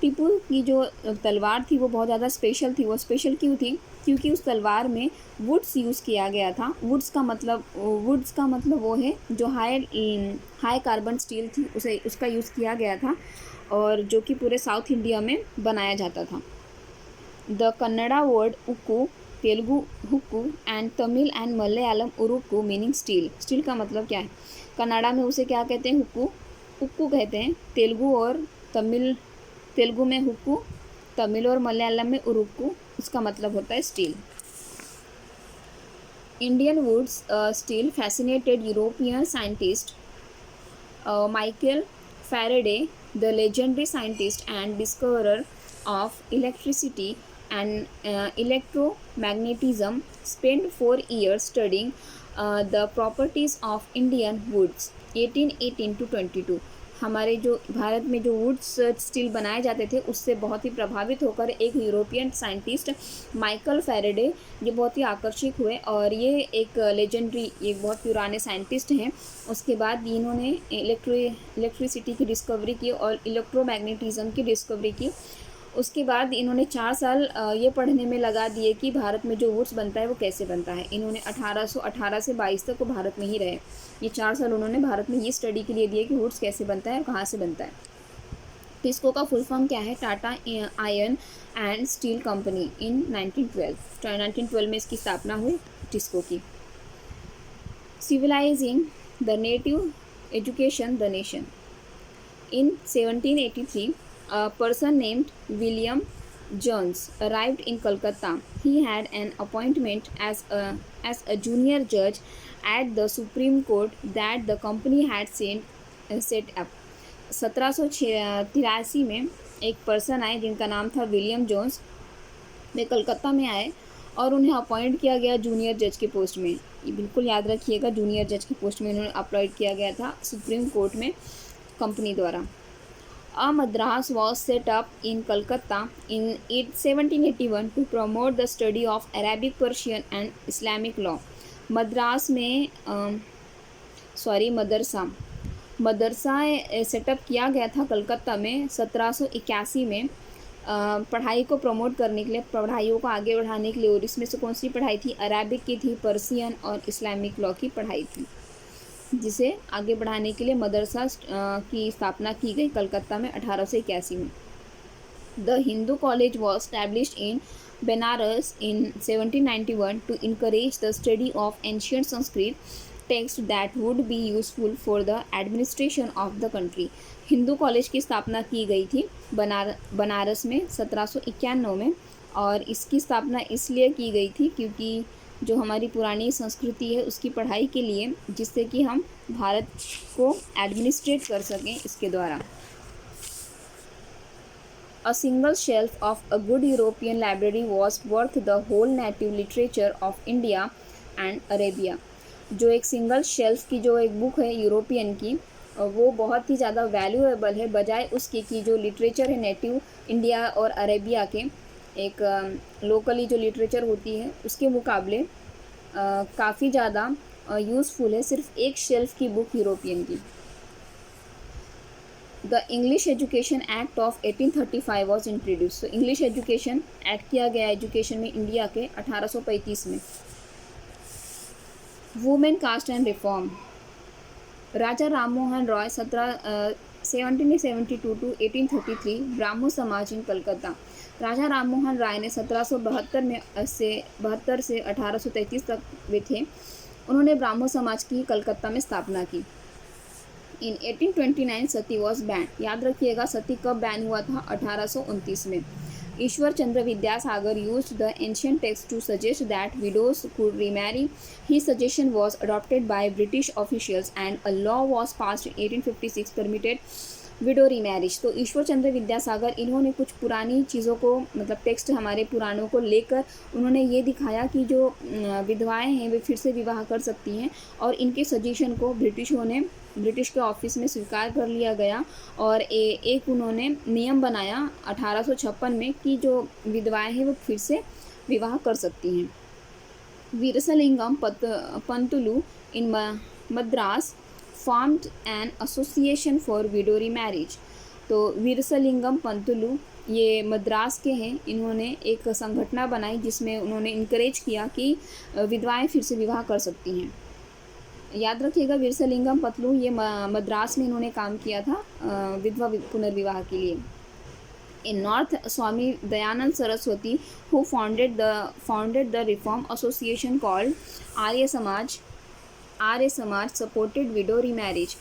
Tipu की जो तलवार थी वो बहुत ज़्यादा स्पेशल थी। वो स्पेशल क्यों थी? क्योंकि उस तलवार में वुड्स यूज़ किया गया था। वुड्स का मतलब वो है जो हाई कार्बन स्टील थी उसका यूज़ किया गया था और जो कि पूरे साउथ इंडिया में बनाया जाता था। The Kannada word ukku, Telugu hukku and Tamil and Malayalam urukku meaning steel. Steel का मतलब क्या है? कन्नड़ा में उसे क्या कहते हैं? हुक्कू, उक्कू कहते हैं। तेलुगु में हुक्कू, तमिल और मलयालम में उरुक्कू, उसका मतलब होता है steel. Indian wootz steel fascinated European scientist Michael Faraday, the legendary scientist and discoverer of electricity and electromagnetism, spent 4 years studying the properties of Indian woods 1818 to 22। हमारे जो भारत में जो वुड्स स्टील बनाए जाते थे उससे बहुत ही प्रभावित होकर एक यूरोपियन साइंटिस्ट माइकल फैराडे ये बहुत ही आकर्षित हुए और ये एक लेजेंडरी, एक बहुत पुराने साइंटिस्ट हैं। उसके बाद इन्होंने इलेक्ट्रिसिटी की डिस्कवरी की और इलेक्ट्रोमैग्नेटिज्म की डिस्कवरी की। उसके बाद इन्होंने 4 साल ये पढ़ने में लगा दिए कि भारत में जो वुड्स बनता है वो कैसे बनता है। इन्होंने 1818 से 22 तक वो भारत में ही रहे। ये 4 साल उन्होंने भारत में ये स्टडी के लिए दिए कि वुड्स कैसे बनता है और कहाँ से बनता है। टिस्को का फुल फॉर्म क्या है? Tata iron and steel company इन 1912 में इसकी स्थापना हुई टिस्को की। Civilising the native education the nation in 1783। A person named William Jones arrived in Kolkata। He had an appointment as a junior judge at the Supreme Court that the company had set up। 1783 में एक person आए जिनका नाम था William Jones. वे कलकत्ता में आए और उन्हें अपॉइंट किया गया जूनियर जज के पोस्ट में। ये बिल्कुल याद रखिएगा, जूनियर जज के पोस्ट में उन्होंने अपॉइंट किया गया था सुप्रीम कोर्ट में कंपनी द्वारा। A Madras was set up in Calcutta in 1781 to promote the study of Arabic, Persian and Islamic law। Madras में मदरसा सेटअप किया गया था कलकत्ता में 1781 में पढ़ाई को प्रमोट करने के लिए, पढ़ाइयों को आगे बढ़ाने के लिए। और इसमें से कौन सी पढ़ाई थी? अरेबिक की थी, पर्सियन और इस्लामिक लॉ की पढ़ाई थी, जिसे आगे बढ़ाने के लिए मदरसा की स्थापना की गई कलकत्ता में 1881 में। The Hindu college was established in Banaras in 1791 to encourage the study of ancient Sanskrit text that would be useful for the administration of the country. Hindu college की स्थापना की गई थी बनारस में 1791 में और इसकी स्थापना इसलिए की गई थी क्योंकि जो हमारी पुरानी संस्कृति है उसकी पढ़ाई के लिए, जिससे कि हम भारत को एडमिनिस्ट्रेट कर सकें इसके द्वारा। A single shelf of a good European library was worth the whole native literature of India and Arabia। जो एक सिंगल शेल्फ की जो एक बुक है यूरोपियन की वो बहुत ही ज़्यादा वैल्यूएबल है बजाय उसके कि जो लिटरेचर है नेटिव इंडिया और अरेबिया के, एक लोकली जो लिटरेचर होती है उसके मुकाबले काफ़ी ज़्यादा यूज़फुल है सिर्फ एक शेल्फ की बुक यूरोपियन की। The English education act of 1835 was introduce. तो इंग्लिश एजुकेशन एक्ट किया गया एजुकेशन में इंडिया के 1835 में। Women caste and reform. Raja Ram Mohan Roy 1772 to 1833 Brahmo Samaj in Calcutta. राजा राम मोहन राय ने 1772 से 1833 तक वे थे, उन्होंने ब्राह्मो समाज की कलकत्ता में स्थापना की। In 1829 sati was ban. याद रखिएगा सती कब बैन हुआ था? 1829 में। Ishwar Chandra Vidyasagar used the ancient text to suggest that widows could remarry. His suggestion was adopted by British officials and a law was passed in 1856 permitted window remarriage. तो ईश्वर चंद्र विद्यासागर इन्होंने कुछ पुरानी चीज़ों को, मतलब टेक्स्ट हमारे पुराणों को लेकर उन्होंने ये दिखाया कि जो विधवाएं हैं वे फिर से विवाह कर सकती हैं, और इनके सजेशन को ब्रिटिश के ऑफिस में स्वीकार कर लिया गया, और एक उन्होंने नियम बनाया 1856 में कि जो विधवाएं हैं वो फिर से विवाह कर सकती हैं। वीरसलिंगम पंतुलु इन Madras formed an association for widow remarriage। तो वीरसलिंगम पंतुलु ये मद्रास के हैं, इन्होंने एक संगठन बनाई जिसमें उन्होंने इनकरेज किया कि विधवाएं फिर से विवाह कर सकती हैं। याद रखिएगा वीरसलिंगम पंतुलु ये मद्रास में इन्होंने काम किया था विधवा पुनर्विवाह के लिए। In North, Swami Dayanand Saraswati, who founded the reform association called Arya Samaj supported window remarriage.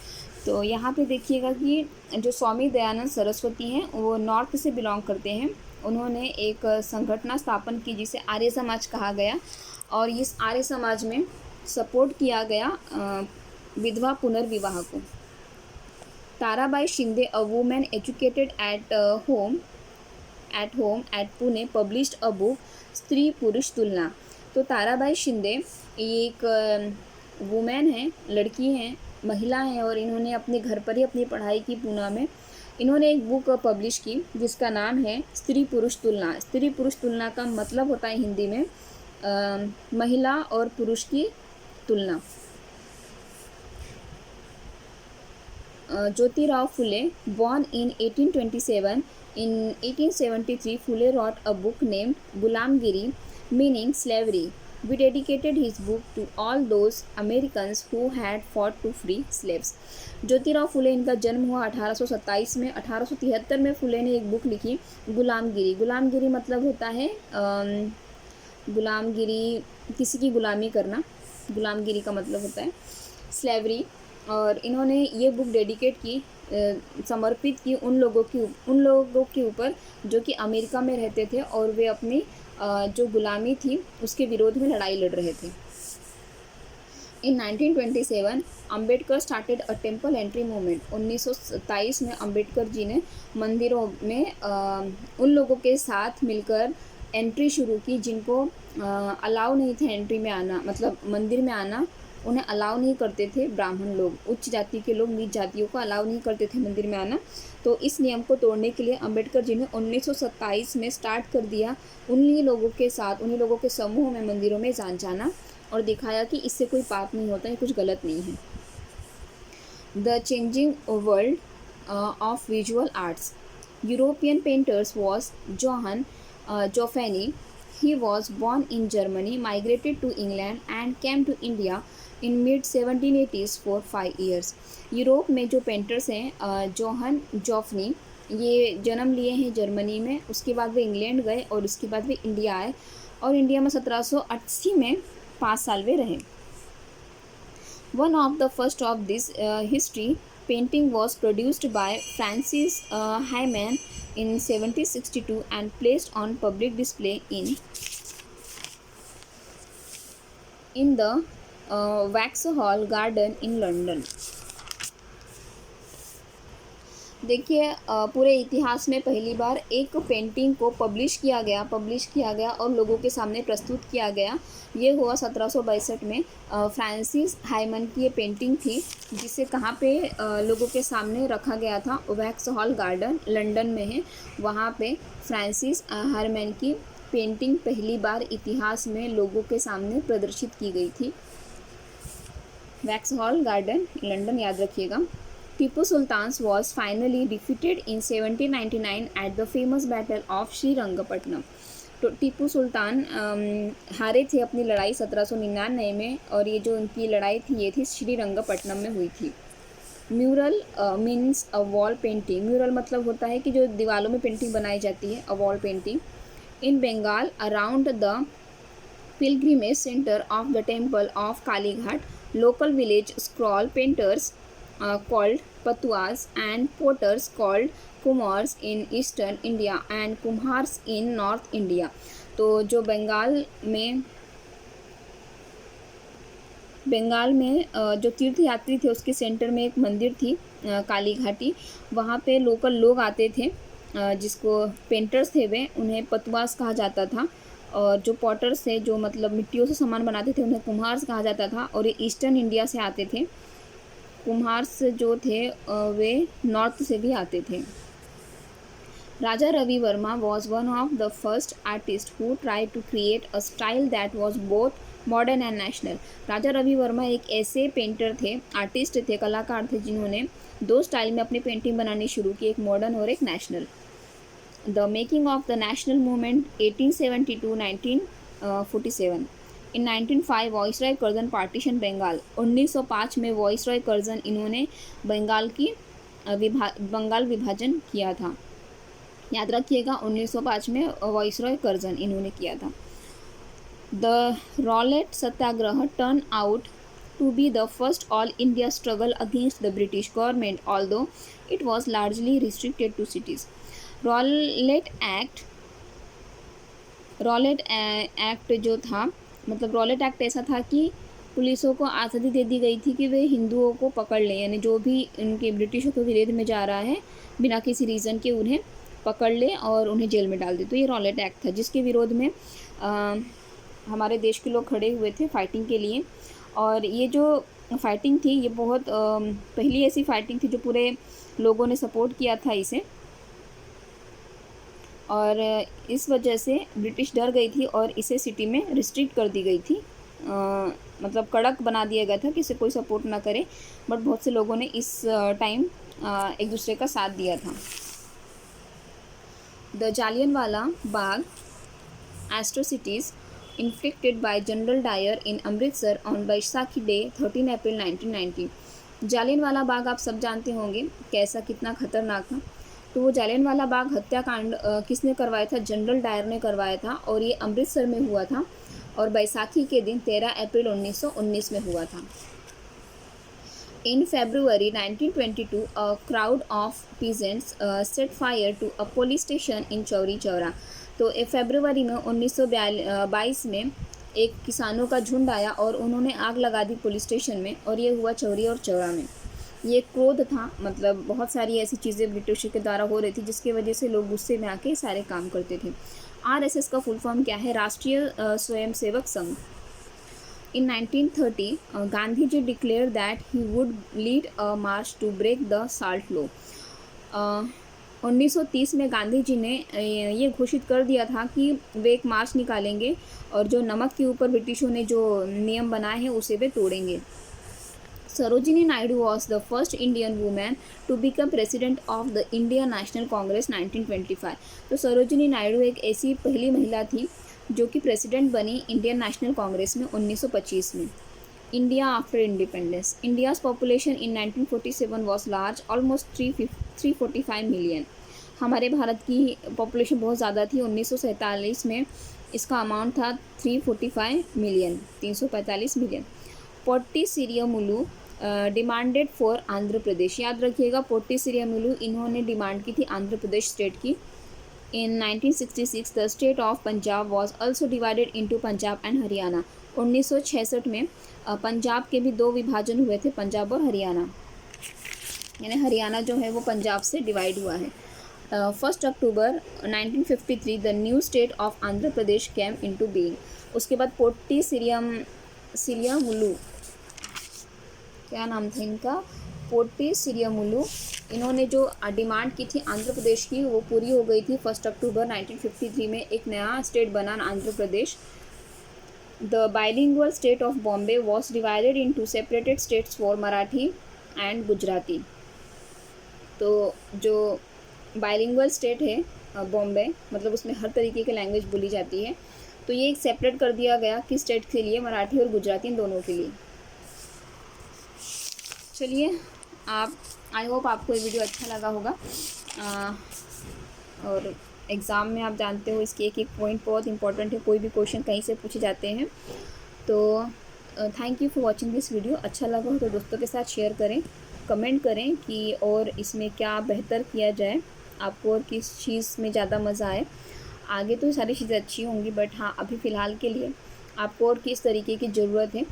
तो यहाँ पे देखिएगा कि जो स्वामी दयानंद सरस्वती हैं वो नॉर्थ से बिलोंग करते हैं, उन्होंने एक संगठन स्थापन की जिसे आर्य समाज कहा गया, और इस आर्य समाज में सपोर्ट किया गया विधवा पुनर्विवाह को। Tarabai Shinde, a women educated at home at Pune, published a book Stri Purush तुलना। तो ताराबाई शिंदे एक वुमेन हैं, लड़की हैं, महिला हैं, और इन्होंने अपने घर पर ही अपनी पढ़ाई की पूना में। इन्होंने एक बुक पब्लिश की जिसका नाम है स्त्री पुरुष तुलना। स्त्री पुरुष तुलना का मतलब होता है हिंदी में महिला और पुरुष की तुलना। Jyotirao Phule, born in 1827, in 1873 Phule wrote a book named Gulamgiri, meaning slavery. We dedicated his book to all those Americans who had fought to free slaves। Jyotirao Phule, इनका जन्म हुआ 1827 में। 1873 में फुले ने एक बुक लिखी गुलामगिरी। गुलामगिरी मतलब होता है गुलामगिरी किसी की गुलामी करना, गुलामगिरी का मतलब होता है स्लेवरी। और इन्होंने ये बुक डेडिकेट की, समर्पित की उन लोगों के ऊपर जो कि अमेरिका में रहते थे और वे अपनी जो गुलामी थी उसके विरोध में लड़ाई लड़ रहे थे। इन 1927 Ambedkar started a temple entry movement. 1927 में अम्बेडकर जी ने मंदिरों में उन लोगों के साथ मिलकर एंट्री शुरू की जिनको अलाउ नहीं था एंट्री में आना, मतलब मंदिर में आना उन्हें अलाउ नहीं करते थे। ब्राह्मण लोग, उच्च जाति के लोग नीच जातियों को अलाउ नहीं करते थे मंदिर में आना। तो इस नियम को तोड़ने के लिए अम्बेडकर जी ने 1927 में स्टार्ट कर दिया उन्हीं लोगों के साथ, उन्हीं लोगों के समूह में मंदिरों में जाना, और दिखाया कि इससे कोई पाप नहीं होता है, कुछ गलत नहीं है। The changing world of visual arts. European painters was Johann Zoffany. He was born in Germany, migrated to England and came to India in mid-1780s for 5 years। Europe में जो पेंटर्स हैं जोहन जोफनी, ये जन्म लिए हैं जर्मनी में, उसके बाद वे इंग्लैंड गए और उसके बाद वे इंडिया आए, और इंडिया में 1780 में 5 साल वे रहे। One of the first of this history painting was produced by Francis Hyman in 1762 and placed on public display in the Vauxhall Garden in London। देखिए पूरे इतिहास में पहली बार एक पेंटिंग को पब्लिश किया गया और लोगों के सामने प्रस्तुत किया गया। ये हुआ 1762 में। फ्रांसिस हाइमन की ये पेंटिंग थी जिसे कहाँ पे लोगों के सामने रखा गया था, वैक्सहॉल गार्डन लंदन में है, वहाँ पे फ्रांसिस हाइमन की पेंटिंग पहली बार इतिहास में लोगों के सामने प्रदर्शित की गई थी। वैक्सहॉल गार्डन लंदन, याद रखिएगा। Tipu Sultan was finally defeated in 1799 at the famous battle of Srirangapatnam. तो टीपू सुल्तान हारे थे अपनी लड़ाई 1799 में, और ये जो उनकी लड़ाई थी ये थी श्रीरंगपट्टनम में हुई थी। म्यूरल मीन्स अ वॉल पेंटिंग। म्यूरल मतलब होता है कि जो दीवारों में पेंटिंग बनाई जाती है, a wall painting. In Bengal around the pilgrimage center of the temple of Kalighat, local village scroll painters called patuas and potters called kumars in eastern India and kumhars in north India। तो जो बंगाल में जो तीर्थ यात्री थे उसके centre में एक मंदिर थी काली घाटी। वहाँ पे लोकल लोग आते थे जिसको पेंटर्स थे वे, उन्हें पतवास कहा जाता था। और जो पॉटर्स थे जो मतलब मिट्टियों से सामान बनाते थे उन्हें कुम्हार्स कहा जाता था। और ये ईस्टर्न इंडिया से आते थे। कुम्हार्स जो थे वे नॉर्थ से भी आते थे। Raja Ravi Varma was one of the first artists who tried to create a style that was both modern and national. Raja Ravi Varma एक ऐसे पेंटर थे, आर्टिस्ट थे, कलाकार थे जिन्होंने दो स्टाइल में अपनी पेंटिंग बनानी शुरू की, एक मॉडर्न और एक national. The making of the national movement 1872-1947। In 1905 viceroy Curzon partition Bengal. 1905 में वॉइसरॉय कर्जन इन्होंने बंगाल विभाजन किया था। याद रखिएगा 1905 में वॉइसरॉय कर्जन इन्होंने किया था। The Rowlatt Satyagraha turn out to be the first all India struggle against the British government, although it was largely restricted to cities. Rowlatt act जो था, मतलब रॉलेट एक्ट ऐसा था कि पुलिसों को आज़ादी दे दी गई थी कि वे हिंदुओं को पकड़ लें, यानी जो भी उनके ब्रिटिशों के विरोध में जा रहा है बिना किसी रीज़न के उन्हें पकड़ लें और उन्हें जेल में डाल दे। तो ये रॉलेट एक्ट था जिसके विरोध में हमारे देश के लोग खड़े हुए थे फाइटिंग के लिए। और ये जो फाइटिंग थी ये बहुत पहली ऐसी फाइटिंग थी जो पूरे लोगों ने सपोर्ट किया था इसे, और इस वजह से ब्रिटिश डर गई थी और इसे सिटी में रिस्ट्रिक्ट कर दी गई थी, मतलब कड़क बना दिया गया था कि इसे कोई सपोर्ट ना करे। बट बहुत से लोगों ने इस टाइम एक दूसरे का साथ दिया था। The Jallianwala Bagh atrocities inflicted by General Dyer in Amritsar on Baisakhi Day 13 अप्रैल 1990। जालियनवाला बाग आप सब जानते होंगे कैसा, कितना खतरनाक था। तो वो जालियनवाला बाग हत्याकांड किसने करवाया था? जनरल डायर ने करवाया था, और ये अमृतसर में हुआ था और बैसाखी के दिन 13 अप्रैल 1919 में हुआ था। In February 1922, a crowd of peasants set fire to a police station in Chauri Chaura. तो फरवरी में 1922 में एक किसानों का झुंड आया और उन्होंने आग लगा दी पुलिस स्टेशन में, और ये हुआ चौरी और चौरा में। ये क्रोध था, मतलब बहुत सारी ऐसी चीज़ें ब्रिटिश के द्वारा हो रही थी जिसकी वजह से लोग गुस्से में आके सारे काम करते थे। RSS का फुल फॉर्म क्या है? राष्ट्रीय Swayamsevak Sangh. In 1930, Gandhiji declared that he would lead a march to break the salt law। 1930 में गांधी जी ने ये घोषित कर दिया था कि वे एक मार्च निकालेंगे और जो नमक के ऊपर ब्रिटिशों ने जो नियम बनाए हैं उसे वे तोड़ेंगे। Sarojini Naidu was the first Indian women to become president of the Indian National Congress 1925। तो सरोजिनी नायडू एक ऐसी पहली महिला थी जो कि प्रेसिडेंट बनी इंडियन नेशनल कांग्रेस में 1925 में। India after independence. India's population in 1947 was large, almost 345 million. हमारे भारत की पॉपुलेशन बहुत ज़्यादा थी। 1947 में इसका अमाउंट था 345 million. Potti Sriramulu demanded for Andhra Pradesh. याद रखिएगा पोट्टी सिरियामुलु इन्होंने डिमांड की थी आंध्र प्रदेश स्टेट की। In 1966, the state of Punjab was also divided into Punjab and Haryana। 1966 में पंजाब के भी दो विभाजन हुए थे, पंजाब और हरियाणा, यानी हरियाणा जो है वो पंजाब से डिवाइड हुआ है। 1 अक्टूबर 1953 the new state of Andhra Pradesh came into being. उसके बाद पोट्टी सिरियामुलु, क्या नाम था इनका? पोट्टी सिरियामुलु, इन्होंने जो डिमांड की थी आंध्र प्रदेश की वो पूरी हो गई थी। 1 अक्टूबर 1953 में एक नया स्टेट बना Andhra Pradesh. The bilingual state of Bombay was divided into separated states for Marathi and Gujarati. तो जो बाइलिंगुअल स्टेट है बॉम्बे, मतलब उसमें हर तरीके की लैंग्वेज बोली जाती है। तो ये एक सेपरेट कर दिया गया कि स्टेट के लिए मराठी और गुजराती इन दोनों के लिए। चलिए, आप आई होप आपको ये वीडियो अच्छा लगा होगा। और एग्ज़ाम में आप जानते हो इसके एक एक पॉइंट बहुत इंपॉर्टेंट है, कोई भी क्वेश्चन कहीं से पूछे जाते हैं। तो thank you for watching this video. अच्छा लगा हो तो दोस्तों के साथ शेयर करें, कमेंट करें कि और इसमें क्या बेहतर किया जाए, आपको और किस चीज़ में ज़्यादा मज़ा आए। आगे तो सारी चीज़ें अच्छी होंगी, बट हाँ अभी फ़िलहाल के लिए आपको और किस तरीके की ज़रूरत है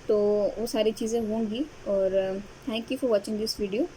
तो वो सारी चीज़ें होंगी। और thank you for watching this video.